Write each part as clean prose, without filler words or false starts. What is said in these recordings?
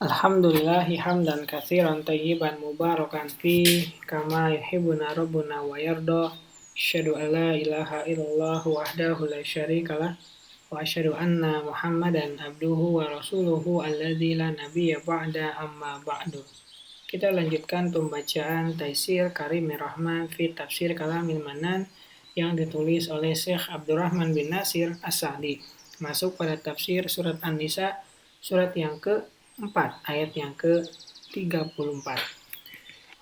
Alhamdulillahi hamdan katsiran tayyiban mubarakan fi kama yuhibbuna rabbuna wa yarda. Asyhadu an la ilaha illallah wahdahu la syarikalah wa asyhadu anna Muhammadan abduhu wa rasuluhu alladzi la nabiyya ba'da amma ba'du. Kita lanjutkan pembacaan Taisir Karimir Rahman fi Tafsir Kalamil Manan yang ditulis oleh Syekh Abdurrahman bin Nasir As-Sa'di. Masuk pada tafsir surat An-Nisa, surat yang ke-4, ayat yang ke-34.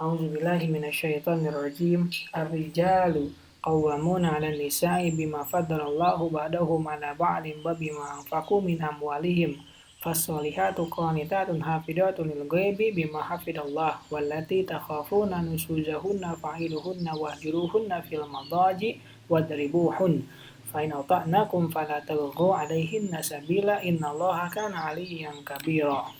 A'udzubillahi minasyaitonirrajim. Ar-rijalu qawwamuna 'alan nisa'i bima faddalallahu ba'dahum 'ala ba'din wa bima anfaqu min amwalihim. Fassolihatu qanitatun hafidatun lil ghaibi bima hafidallah wallati takhafuna nusuzahunna fa'iluhunna wahjuruhunna fil madaji wadribuhun fa in ata'nakum fala tabghu 'alaihinna sabila innallaha kana 'aliyyan kabira.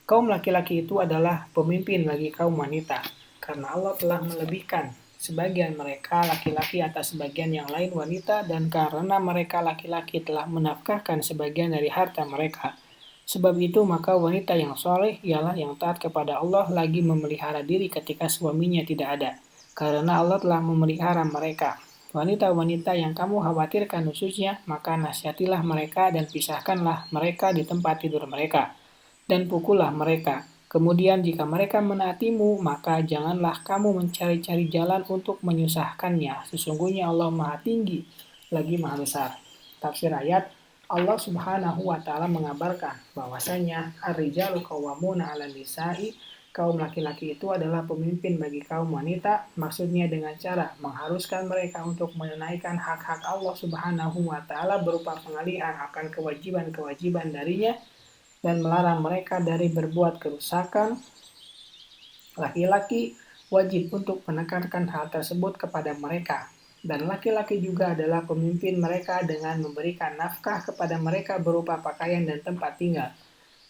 Kaum laki-laki itu adalah pemimpin bagi kaum wanita karena Allah telah melebihkan sebagian mereka laki-laki atas sebagian yang lain wanita, dan karena mereka laki-laki telah menafkahkan sebagian dari harta mereka. Sebab itu maka wanita yang soleh ialah yang taat kepada Allah lagi memelihara diri ketika suaminya tidak ada, karena Allah telah memelihara mereka. Wanita-wanita yang kamu khawatirkan khususnya, maka nasihatilah mereka dan pisahkanlah mereka di tempat tidur mereka, dan pukullah mereka. Kemudian jika mereka menaatimu, maka janganlah kamu mencari-cari jalan untuk menyusahkannya. Sesungguhnya Allah Maha Tinggi lagi Maha Besar. Tafsir ayat, Allah Subhanahu wa Ta'ala mengabarkan bahwasanya ar-rijalu qawwamuna 'alan nisa'i, kaum laki-laki itu adalah pemimpin bagi kaum wanita, maksudnya dengan cara mengharuskan mereka untuk menunaikan hak-hak Allah Subhanahu wa Ta'ala berupa pengalihan akan kewajiban-kewajiban darinya dan melarang mereka dari berbuat kerusakan. Laki-laki wajib untuk menekankan hal tersebut kepada mereka, dan laki-laki juga adalah pemimpin mereka dengan memberikan nafkah kepada mereka berupa pakaian dan tempat tinggal.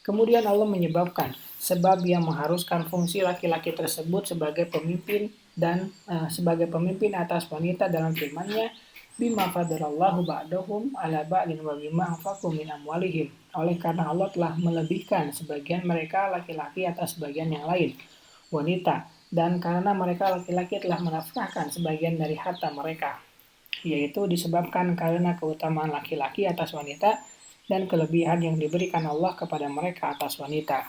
Kemudian Allah menyebabkan sebab yang mengharuskan fungsi laki-laki tersebut sebagai pemimpin dan sebagai pemimpin atas wanita dalam firman-Nya, bima fadalallahu ba'dahum 'ala ba'din wa bima anfaqu min amwalihim. Oleh karena Allah telah melebihkan sebagian mereka laki-laki atas sebagian yang lain, wanita, dan karena mereka laki-laki telah menafkahkan sebagian dari harta mereka, yaitu disebabkan karena keutamaan laki-laki atas wanita dan kelebihan yang diberikan Allah kepada mereka atas wanita.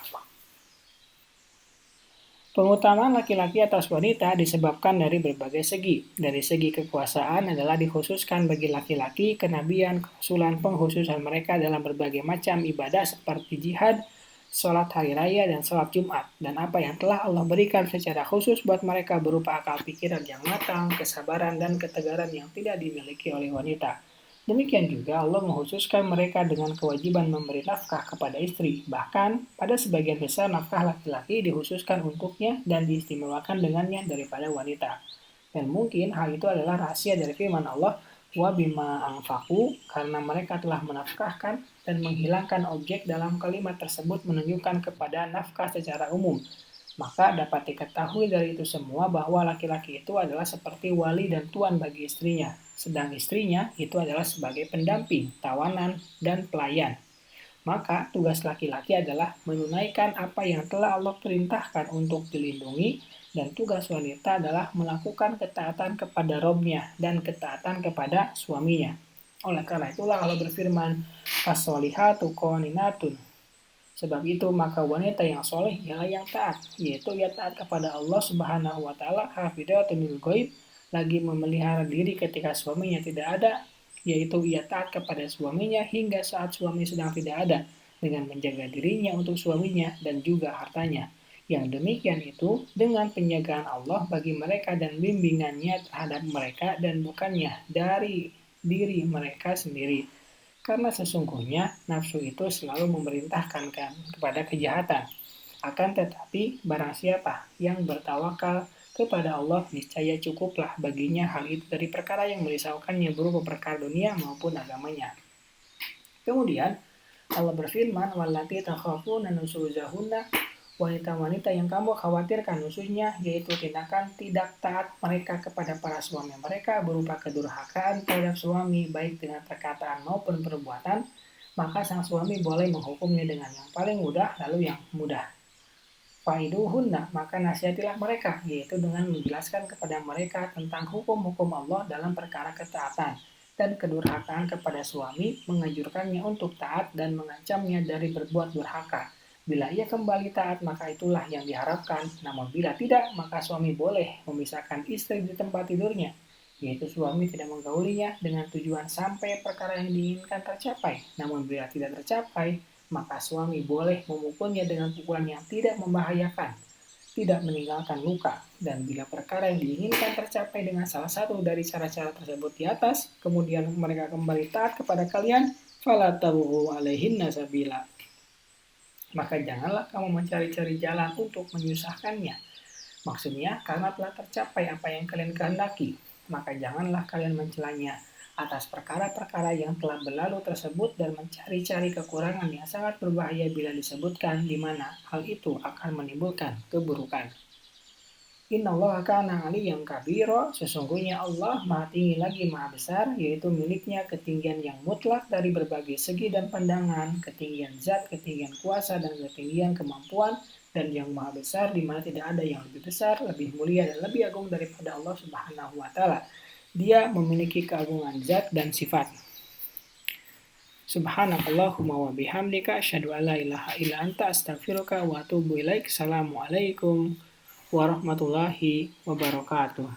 Pengutamaan laki-laki atas wanita disebabkan dari berbagai segi. Dari segi kekuasaan adalah dikhususkan bagi laki-laki kenabian, keusulan pengkhususan mereka dalam berbagai macam ibadah seperti jihad, sholat hari raya, dan sholat Jumat. Dan apa yang telah Allah berikan secara khusus buat mereka berupa akal pikiran yang matang, kesabaran, dan ketegaran yang tidak dimiliki oleh wanita. Demikian juga Allah mengkhususkan mereka dengan kewajiban memberi nafkah kepada istri. Bahkan pada sebagian besar nafkah laki-laki dikhususkan untuknya dan diistimewakan dengannya daripada wanita. Dan mungkin hal itu adalah rahasia dari firman Allah, wa bima anfaqu, karena mereka telah menafkahkan, dan menghilangkan objek dalam kalimat tersebut menunjukkan kepada nafkah secara umum. Maka dapat diketahui dari itu semua bahwa laki-laki itu adalah seperti wali dan tuan bagi istrinya, sedang istrinya itu adalah sebagai pendamping, tawanan, dan pelayan. Maka tugas laki-laki adalah menunaikan apa yang telah Allah perintahkan untuk dilindungi, dan tugas wanita adalah melakukan ketaatan kepada Robnya dan ketaatan kepada suaminya. Oleh karena itulah Allah berfirman, "Fassolihatu qaninatun." Sebab itu maka wanita yang soleh ialah yang taat, yaitu ia taat kepada Allah Subhanahu wa Ta'ala, hafidatun lil ghaib, lagi memelihara diri ketika suaminya tidak ada, yaitu ia taat kepada suaminya hingga saat suami sedang tidak ada, dengan menjaga dirinya untuk suaminya dan juga hartanya. Yang demikian itu dengan penjagaan Allah bagi mereka dan bimbingannya terhadap mereka, dan bukannya dari diri mereka sendiri. Karena sesungguhnya nafsu itu selalu memerintahkan kepada kejahatan. Akan tetapi barang siapa yang bertawakal kepada Allah, niscaya cukuplah baginya hal itu dari perkara yang merisaukannya berupa perkara dunia maupun agamanya. Kemudian Allah berfirman, wallati takhafuna nusuzahunna, wanita-wanita yang kamu khawatirkan khususnya, yaitu tindakan tidak taat mereka kepada para suami mereka berupa kedurhakaan terhadap suami baik dengan perkataan maupun perbuatan, maka sang suami boleh menghukumnya dengan yang paling mudah lalu yang mudah. Faiduhunna, maka nasihatilah mereka, yaitu dengan menjelaskan kepada mereka tentang hukum-hukum Allah dalam perkara ketaatan dan kedurhakaan kepada suami, mengajurkannya untuk taat dan mengancamnya dari berbuat durhaka. Bila ia kembali taat, maka itulah yang diharapkan. Namun bila tidak, maka suami boleh memisahkan istri di tempat tidurnya, yaitu suami tidak menggaulinya dengan tujuan sampai perkara yang diinginkan tercapai. Namun bila tidak tercapai, maka suami boleh memukulnya dengan pukulan yang tidak membahayakan, tidak meninggalkan luka. Dan bila perkara yang diinginkan tercapai dengan salah satu dari cara-cara tersebut di atas, kemudian mereka kembali taat kepada kalian, fala tabghu alaihinna sabila. Maka janganlah kamu mencari-cari jalan untuk menyusahkannya. Maksudnya, karena telah tercapai apa yang kalian kehendaki, maka janganlah kalian mencelanya atas perkara-perkara yang telah berlalu tersebut dan mencari-cari kekurangan yang sangat berbahaya bila disebutkan di mana hal itu akan menimbulkan keburukan. Innallaha kana aliyan kabira, sesungguhnya Allah maha tinggi lagi maha besar, yaitu miliknya ketinggian yang mutlak dari berbagai segi dan pandangan, ketinggian zat, ketinggian kuasa, dan ketinggian kemampuan, dan yang maha besar di mana tidak ada yang lebih besar, lebih mulia, dan lebih agung daripada Allah Subhanahu wa Ta'ala. Dia memiliki keagungan zat dan sifat. Subhanakallahumma wa bihamdika asyhadu an la ilaha illa anta astaghfiruka wa atubu ilaik. Assalamualaikum warahmatullahi wabarakatuh.